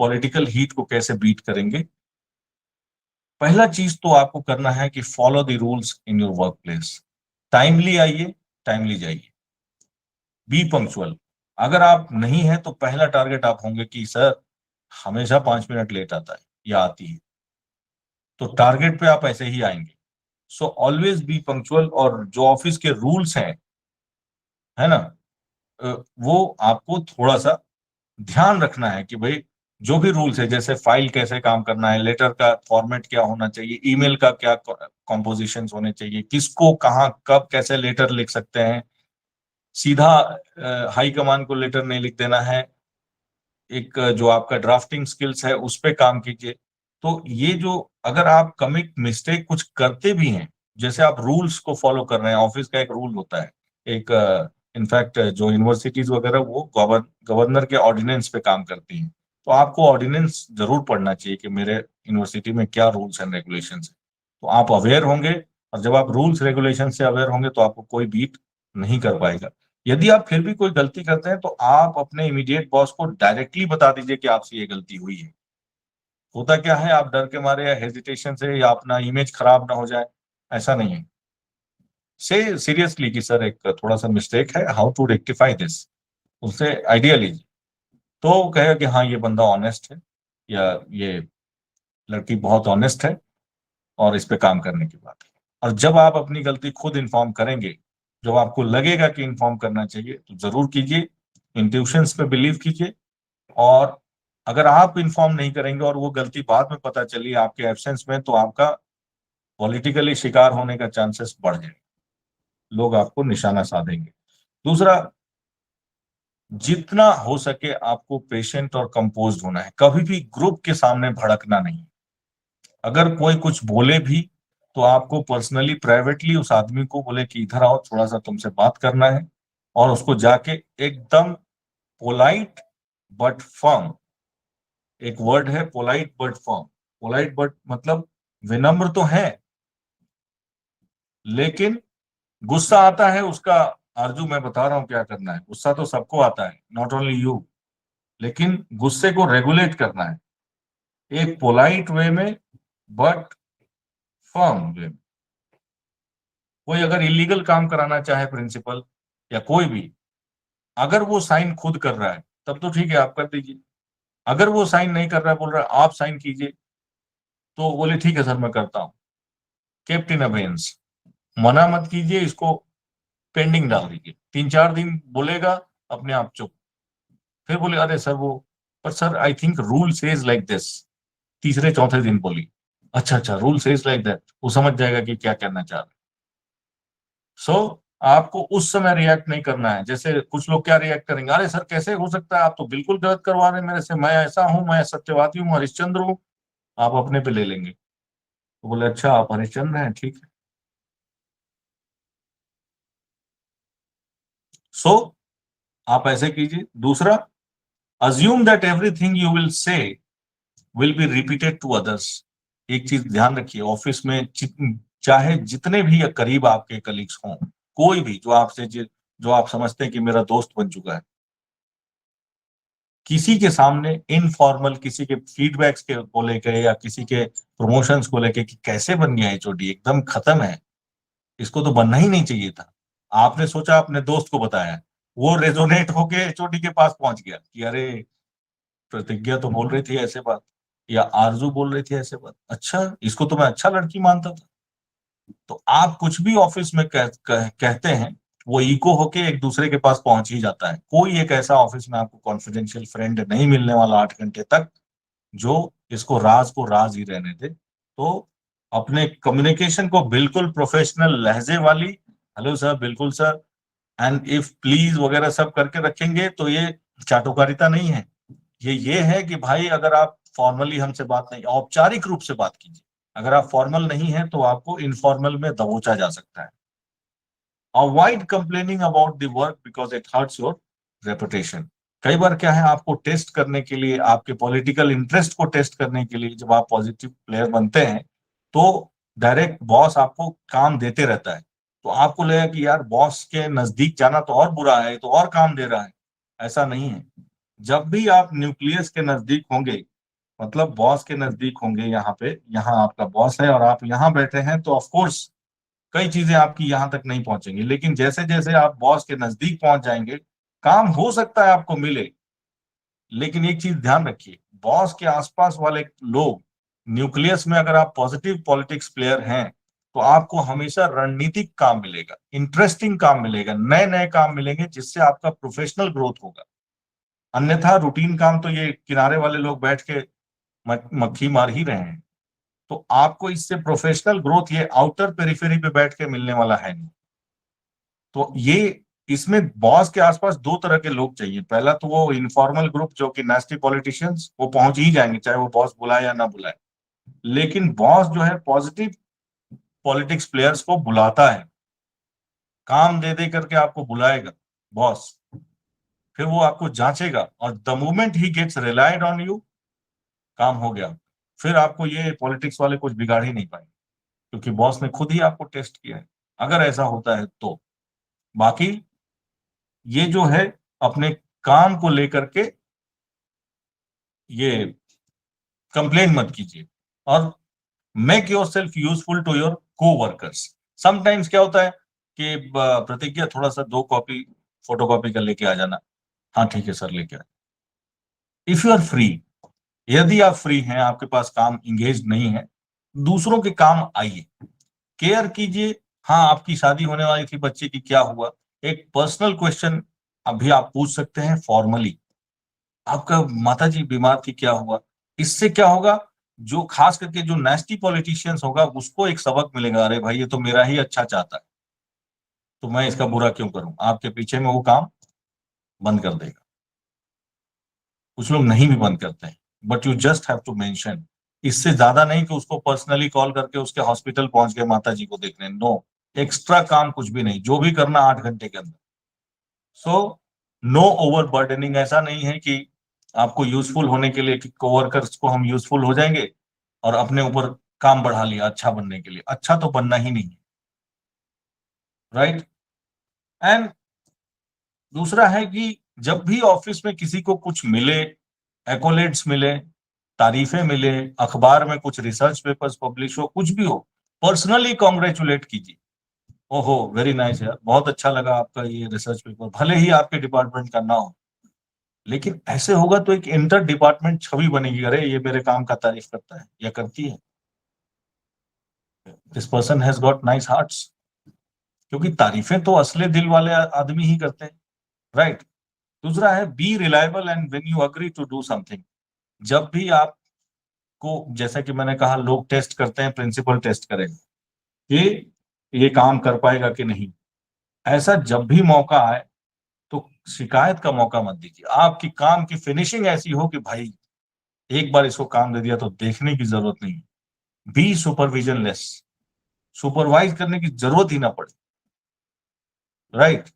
Political heat को कैसे beat करेंगे। पहला चीज तो आपको करना है कि follow the rules in your work place. Timely आइए, टाइमली जाइए, बी पंक्चुअल। अगर आप नहीं है तो पहला टारगेट आप होंगे कि सर हमेशा 5 मिनट लेट आता है या आती है, तो टारगेट पे आप ऐसे ही आएंगे। So always be punctual. और जो ऑफिस के रूल्स हैं, है ना, वो आपको थोड़ा सा ध्यान रखना है कि भाई जो भी रूल्स है, जैसे फाइल कैसे काम करना है, लेटर का फॉर्मेट क्या होना चाहिए, ईमेल का क्या कॉम्पोजिशन होने चाहिए, किसको कहाँ कब कैसे लेटर लिख सकते हैं, सीधा हाई कमान को लेटर नहीं लिख देना है, एक जो आपका ड्राफ्टिंग स्किल्स है उस पे काम कीजिए। तो ये जो अगर आप कमिट मिस्टेक कुछ करते भी हैं, जैसे आप रूल्स को फॉलो कर रहे हैं, ऑफिस का एक रूल होता है, एक इनफैक्ट जो यूनिवर्सिटीज वगैरह वो गवर्नर के ऑर्डिनेंस पे काम करती हैं, तो आपको ऑर्डिनेंस जरूर पढ़ना चाहिए कि मेरे यूनिवर्सिटी में क्या रूल्स एंड रेगुलेशंस है। तो आप अवेयर होंगे, और जब आप रूल्स रेगुलेशन से अवेयर होंगे तो आपको कोई बीट नहीं कर पाएगा। यदि आप फिर भी कोई गलती करते हैं तो आप अपने इमीडिएट बॉस को डायरेक्टली बता दीजिए कि आपसे ये गलती हुई है। होता क्या है, आप डर के मारे या हेजिटेशन से या अपना इमेज खराब ना हो जाए, ऐसा नहीं है। से सीरियसली कि सर एक थोड़ा सा मिस्टेक है, हाउ टू रेक्टिफाई दिस, उससे आइडिया लीजिए। तो वो कहेगा कि हाँ ये बंदा ऑनेस्ट है, या ये लड़की बहुत ऑनेस्ट है, और इस पे काम करने की बात है। और जब आप अपनी गलती खुद इन्फॉर्म करेंगे, जब आपको लगेगा कि इन्फॉर्म करना चाहिए तो जरूर कीजिए, इंट्यूशंस पे बिलीव कीजिए। और अगर आप इन्फॉर्म नहीं करेंगे और वो गलती बाद में पता चली आपके एब्सेंस में, तो आपका पॉलिटिकली शिकार होने का चांसेस बढ़ जाएगा, लोग आपको निशाना साधेंगे। दूसरा, जितना हो सके आपको पेशेंट और कंपोज्ड होना है, कभी भी ग्रुप के सामने भड़कना नहीं। अगर कोई कुछ बोले भी तो आपको पर्सनली प्राइवेटली उस आदमी को बोले कि इधर आओ, थोड़ा सा तुमसे बात करना है, और उसको जाके एकदम पोलाइट बट फर्म, एक वर्ड है polite but firm. Polite but मतलब विनम्र तो है, लेकिन गुस्सा आता है उसका। आरजू मैं बता रहा हूं क्या करना है, गुस्सा तो सबको आता है, नॉट ओनली यू, लेकिन गुस्से को रेगुलेट करना है एक पोलाइट वे में, बट फर्म वे में। कोई अगर इलीगल काम कराना चाहे, प्रिंसिपल या कोई भी, अगर वो साइन खुद कर रहा है तब तो ठीक है, आप कर दीजिए। अगर वो साइन नहीं कर रहा है, बोल रहा है आप साइन कीजिए, तो बोले ठीक है सर मैं करता हूँ, केप्ट इन अबेयंस, मना मत कीजिए, इसको पेंडिंग डाल दीजिए। 3-4 दिन बोलेगा, अपने आप चुप। फिर बोले अरे सर वो, पर sir I think rule says like this. तीसरे चौथे दिन बोली अच्छा अच्छा रूल सेज लाइक दैट, वो समझ जाएगा कि क्या कहना चाह रहा है। सो आपको उस समय रिएक्ट नहीं करना है। जैसे कुछ लोग क्या रिएक्ट करेंगे, अरे सर कैसे हो सकता है, आप तो बिल्कुल गलत करवा रहे हैं मेरे से, मैं ऐसा हूं, मैं सत्यवादी हूँ, हरिश्चंद्र हूँ, आप अपने पे ले लेंगे। तो बोले अच्छा आप हरिश्चंद्र हैं, ठीक है। सो आप ऐसे कीजिए। दूसरा, assume that everything you will say will be repeated to others. एक चीज ध्यान रखिए, ऑफिस में चाहे जितने भी करीब आपके कलीग्स हों, कोई भी जो आपसे जो आप समझते हैं कि मेरा दोस्त बन चुका है, किसी के सामने इनफॉर्मल किसी के फीडबैक्स के को लेके या किसी के प्रमोशंस को लेके कि कैसे बन गया एचओडी, एकदम खत्म है, इसको तो बनना ही नहीं चाहिए था, आपने सोचा अपने दोस्त को बताया, वो रेजोनेट होके एचओडी के पास पहुंच गया कि अरे प्रतिज्ञा तो बोल रही थी ऐसे बात, या आरजू बोल रही थी ऐसे बात, अच्छा इसको तो मैं अच्छा लड़की मानता था। तो आप कुछ भी ऑफिस में कहते हैं, वो इको होके एक दूसरे के पास पहुंच ही जाता है। कोई एक ऐसा ऑफिस में आपको कॉन्फिडेंशियल फ्रेंड नहीं मिलने वाला 8 घंटे तक जो इसको राज को राज ही रहने दे। तो अपने कम्युनिकेशन को बिल्कुल प्रोफेशनल लहजे वाली, हेलो सर, बिल्कुल सर, एंड इफ प्लीज वगैरह सब करके रखेंगे तो ये चाटुकारिता नहीं है। ये है कि भाई अगर आप फॉर्मली हमसे बात नहीं, औपचारिक रूप से बात कीजिए। अगर आप फॉर्मल नहीं है तो आपको इनफॉर्मल में दबोचा जा सकता है। Avoid complaining about the work because it hurts your reputation. कई बार क्या है, आपको टेस्ट करने के लिए, आपके पॉलिटिकल इंटरेस्ट को टेस्ट करने के लिए, जब आप पॉजिटिव प्लेयर बनते हैं तो डायरेक्ट बॉस आपको काम देते रहता है, तो आपको लगेगा कि यार बॉस के नजदीक जाना तो और बुरा है, तो और काम दे रहा है। ऐसा नहीं है। जब भी आप न्यूक्लियस के नजदीक होंगे मतलब बॉस के नजदीक होंगे यहाँ पे, यहाँ आपका बॉस है और आप यहाँ बैठे हैं, तो ऑफ कोर्स कई चीजें आपकी यहाँ तक नहीं पहुंचेंगी, लेकिन जैसे जैसे आप बॉस के नजदीक पहुंच जाएंगे, काम हो सकता है आपको मिले, लेकिन एक चीज ध्यान रखिए, बॉस के आसपास वाले लोग, न्यूक्लियस में अगर आप पॉजिटिव पॉलिटिक्स प्लेयर हैं, तो आपको हमेशा रणनीतिक काम मिलेगा, इंटरेस्टिंग काम मिलेगा, नए नए काम मिलेंगे जिससे आपका प्रोफेशनल ग्रोथ होगा। अन्यथा रूटीन काम तो ये किनारे वाले लोग बैठ के मक्खी मार ही रहे हैं। तो आपको इससे प्रोफेशनल ग्रोथ ये आउटर पेरिफेरी पे बैठ के मिलने वाला है नहीं। तो ये इसमें बॉस के आसपास दो तरह के लोग चाहिए। पहला तो वो इनफॉर्मल ग्रुप जो कि नेस्टी पॉलिटिशियंस, वो पहुंच ही जाएंगे चाहे वो बॉस बुलाए या ना बुलाए। लेकिन बॉस जो है पॉजिटिव पॉलिटिक्स प्लेयर्स को बुलाता है, काम दे दे करके आपको बुलाएगा बॉस, फिर वो आपको जांचेगा, और the moment he gets relied on you, काम हो गया। फिर आपको ये पॉलिटिक्स वाले कुछ बिगाड़ ही नहीं पाएंगे, क्योंकि बॉस ने खुद ही आपको टेस्ट किया है, अगर ऐसा होता है तो। बाकी ये जो है, अपने काम को लेकर के ये कंप्लेन मत कीजिए, और make yourself useful to your coworkers. Sometimes क्या होता है कि प्रतिज्ञा थोड़ा सा 2 कॉपी फोटो कॉपी कर लेके आ जाना, हाँ ठीक है सर लेके आ। इफ यू आर फ्री, यदि आप फ्री हैं, आपके पास काम इंगेज नहीं है, दूसरों के काम आइए, केयर कीजिए। हाँ आपकी शादी होने वाली थी, बच्चे की क्या हुआ, एक पर्सनल क्वेश्चन अभी आप पूछ सकते हैं फॉर्मली, आपका माता जी बीमार थी क्या हुआ। इससे क्या होगा, जो खास करके जो नेस्टी पॉलिटिशियंस होगा उसको एक सबक मिलेगा, अरे भाई ये तो मेरा ही अच्छा चाहता है, तो मैं इसका बुरा क्यों करूं। आपके पीछे में वो काम बंद कर देगा। कुछ लोग नहीं भी बंद करते हैं, but you just have to mention. इससे ज्यादा नहीं कि उसको पर्सनली कॉल करके उसके हॉस्पिटल पहुंच गए माता जी को देखने, नो, एक्स्ट्रा काम कुछ भी नहीं, जो भी करना 8 घंटे के अंदर। So no overburdening. ऐसा नहीं है कि आपको यूजफुल होने के लिए कि कोवर्कर्स को हम यूजफुल हो जाएंगे और अपने ऊपर काम बढ़ा लिया अच्छा बनने के लिए, अच्छा तो बनना ही नहीं है, राइट। एंड दूसरा है कि जब भी ऑफिस में किसी को कुछ मिले, एकोलेट्स मिले, तारीफें मिले, अखबार में कुछ रिसर्च पेपर्स पब्लिश हो, कुछ भी हो, पर्सनली कॉन्ग्रेचुलेट कीजिए। ओहो वेरी नाइस यार, बहुत अच्छा लगा आपका ये रिसर्च पेपर, भले ही आपके डिपार्टमेंट का ना हो, लेकिन ऐसे होगा तो एक इंटर डिपार्टमेंट छवि बनेगी, अरे ये मेरे काम का तारीफ करता है या करती है, this person has got nice hearts. क्योंकि तारीफें तो असली दिल वाले आदमी ही करते हैं, राइट। दूसरा है be reliable and when you agree to do something. जब भी आपको, जैसा कि मैंने कहा, लोग टेस्ट करते हैं, प्रिंसिपल टेस्ट करेगा कि ये काम कर पाएगा कि नहीं। ऐसा जब भी मौका आए तो शिकायत का मौका मत दीजिए, आपकी काम की फिनिशिंग ऐसी हो कि भाई एक बार इसको काम दे दिया तो देखने की जरूरत नहीं, बी सुपरविजन लेस, सुपरवाइज करने की जरूरत ही ना पड़े, राइट।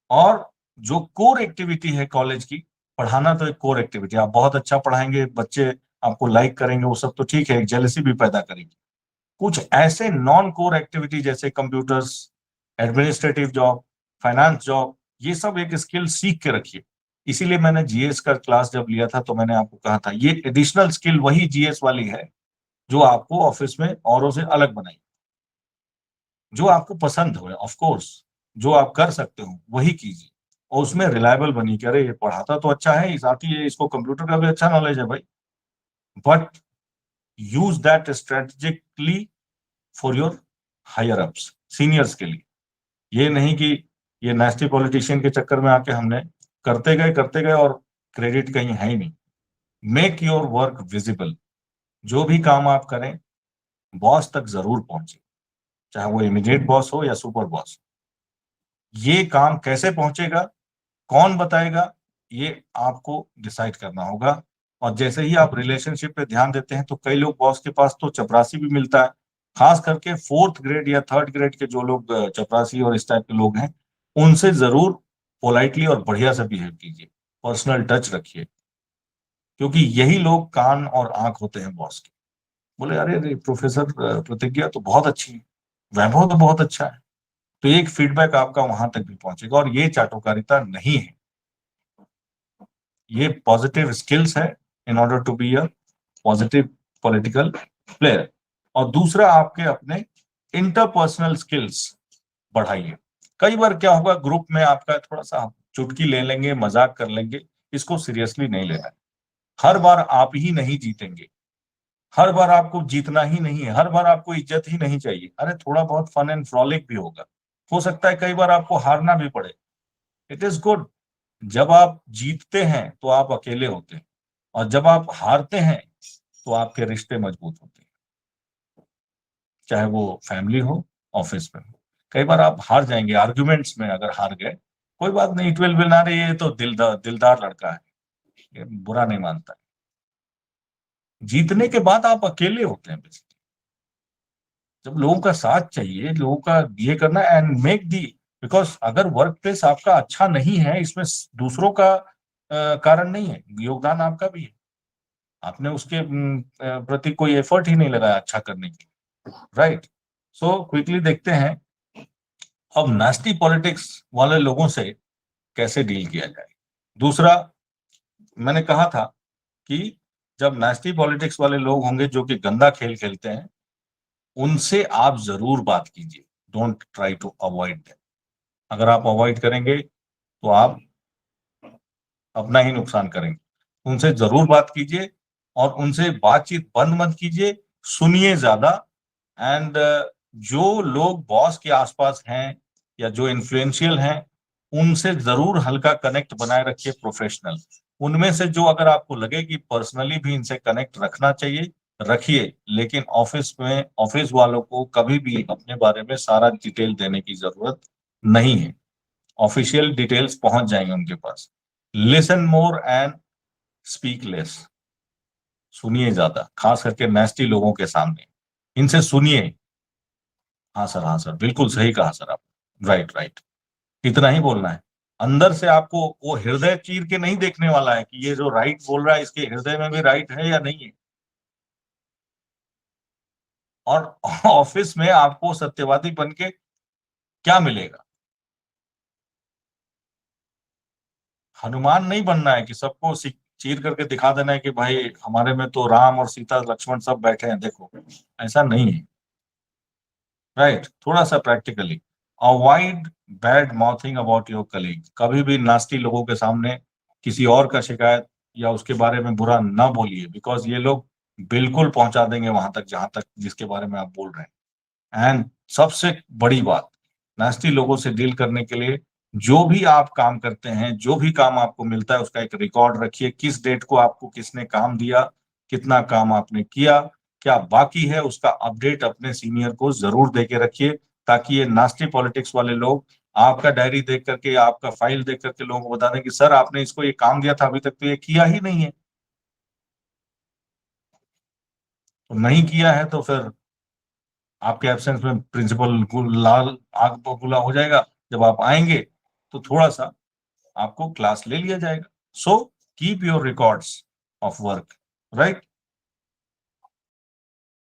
और जो कोर एक्टिविटी है कॉलेज की, पढ़ाना तो एक कोर एक्टिविटी, आप बहुत अच्छा पढ़ाएंगे, बच्चे आपको लाइक करेंगे, वो सब तो ठीक है, एक जेलसी भी पैदा करेगी। कुछ ऐसे नॉन कोर एक्टिविटी जैसे computers, administrative job, finance job, ये सब एक स्किल सीख के रखिए। इसीलिए मैंने जीएस का क्लास जब लिया था तो मैंने आपको कहा था ये एडिशनल स्किल वही जीएस वाली है जो आपको ऑफिस में औरों से अलग बनाई, जो आपको पसंद हो, ऑफ कोर्स जो आप कर सकते हो वही कीजिए, और उसमें रिलायबल बनी कि अरे ये पढ़ाता तो अच्छा है, साथ ही ये इसको कंप्यूटर का भी अच्छा नॉलेज है भाई, but use that strategically for your higher ups, seniors के लिए। ये नहीं कि ये नेस्टी पॉलिटिशियन के चक्कर में आके हमने करते गए और क्रेडिट कहीं है ही नहीं। मेक योर वर्क विजिबल, जो भी काम आप करें बॉस तक जरूर पहुंचे, चाहे वो इमीडिएट बॉस हो या सुपर बॉस। ये काम कैसे पहुंचेगा, कौन बताएगा, ये आपको डिसाइड करना होगा। और जैसे ही आप रिलेशनशिप पे ध्यान देते हैं तो कई लोग बॉस के पास तो चपरासी भी मिलता है, खास करके 4th ग्रेड या 3rd ग्रेड के जो लोग चपरासी और इस टाइप के लोग हैं, उनसे जरूर पोलाइटली और बढ़िया से बिहेव कीजिए, पर्सनल टच रखिए, क्योंकि यही लोग कान और आंख होते हैं बॉस के। बोले अरे अरे प्रोफेसर प्रतिज्ञा तो बहुत अच्छी है, वैभव तो बहुत अच्छा है, तो एक फीडबैक आपका वहां तक भी पहुंचेगा। और ये चाटुकारिता नहीं है, ये पॉजिटिव स्किल्स है in order to be a positive political player. और दूसरा, आपके अपने इंटरपर्सनल स्किल्स बढ़ाइए। कई बार क्या होगा, ग्रुप में आपका थोड़ा सा चुटकी ले लेंगे, मजाक कर लेंगे, इसको सीरियसली नहीं लेना है। हर बार आप ही नहीं जीतेंगे, हर बार आपको जीतना ही नहीं है, हर बार आपको इज्जत ही नहीं चाहिए। अरे थोड़ा बहुत फन एंड फ्रॉलिक भी होगा, हो सकता है कई बार आपको हारना भी पड़े, इट इज गुड। जब आप जीतते हैं तो आप अकेले होते हैं, और जब आप हारते हैं तो आपके रिश्ते मजबूत होते हैं, चाहे वो फैमिली हो, ऑफिस में हो। कई बार आप हार जाएंगे आर्ग्यूमेंट्स में, अगर हार गए कोई बात नहीं, इट विल विल ना रही, ये तो दिलदार लड़का है, ये बुरा नहीं मानता है। जीतने के बाद आप अकेले होते हैं बेसिकली। जब लोगों का साथ चाहिए, लोगों का ये करना एंड मेक दी, बिकॉज अगर वर्क प्लेस आपका अच्छा नहीं है, इसमें दूसरों का कारण नहीं है, योगदान आपका भी है। आपने उसके प्रति कोई एफर्ट ही नहीं लगाया अच्छा करने के लिए, राइट। सो क्विकली देखते हैं अब नास्टी पॉलिटिक्स वाले लोगों से कैसे डील किया जाए। दूसरा, मैंने कहा था कि जब नास्टी पॉलिटिक्स वाले लोग होंगे जो कि गंदा खेल खेलते हैं, उनसे आप जरूर बात कीजिए, don't try to avoid them. अगर आप अवॉइड करेंगे तो आप अपना ही नुकसान करेंगे। उनसे जरूर बात कीजिए, और उनसे बातचीत बंद मत कीजिए, सुनिए ज्यादा। एंड जो लोग बॉस के आसपास हैं या जो इन्फ्लुएंशियल हैं, उनसे जरूर हल्का कनेक्ट बनाए रखिए, प्रोफेशनल। उनमें से जो अगर आपको लगे कि पर्सनली भी इनसे कनेक्ट रखना चाहिए, रखिए, लेकिन ऑफिस में ऑफिस वालों को कभी भी अपने बारे में सारा डिटेल देने की जरूरत नहीं है। ऑफिशियल डिटेल्स पहुंच जाएंगे उनके पास। Listen more and speak less. सुनिए ज्यादा, खास करके नेस्टी लोगों के सामने, इनसे सुनिए। हाँ सर, हाँ सर, बिल्कुल सही कहा सर आप, राइट राइट, इतना ही बोलना है। अंदर से आपको वो हृदय चीर के नहीं देखने वाला है कि ये जो राइट बोल रहा है इसके हृदय में भी राइट है या नहीं है। और ऑफिस में आपको सत्यवादी बन के क्या मिलेगा? हनुमान नहीं बनना है कि सबको चीर करके दिखा देना है कि भाई हमारे में तो राम और सीता लक्ष्मण सब बैठे हैं, देखो। ऐसा नहीं है, राइट। थोड़ा सा practically avoid bad mouthing about your colleague. कभी भी नास्टी लोगों के सामने किसी और का शिकायत या उसके बारे में बुरा ना बोलिए, बिकॉज ये लोग बिल्कुल पहुंचा देंगे वहां तक जहां तक जिसके बारे में आप बोल रहे हैं। एंड सबसे बड़ी बात, नास्टी लोगों से डील करने के लिए जो भी आप काम करते हैं, जो भी काम आपको मिलता है, उसका एक रिकॉर्ड रखिए। किस डेट को आपको किसने काम दिया, कितना काम आपने किया, क्या बाकी है, उसका अपडेट अपने सीनियर को जरूर दे के रखिए, ताकि ये नास्टी पॉलिटिक्स वाले लोग आपका डायरी देख करके या आपका फाइल देख करके लोगों को बता दें कि सर आपने इसको ये काम दिया था, अभी तक तो ये किया ही नहीं है। तो नहीं किया है तो फिर आपके एब्सेंस में प्रिंसिपल लाल आग बबूला हो जाएगा। जब आप आएंगे तो थोड़ा सा आपको क्लास ले लिया जाएगा। So keep your records of work, right.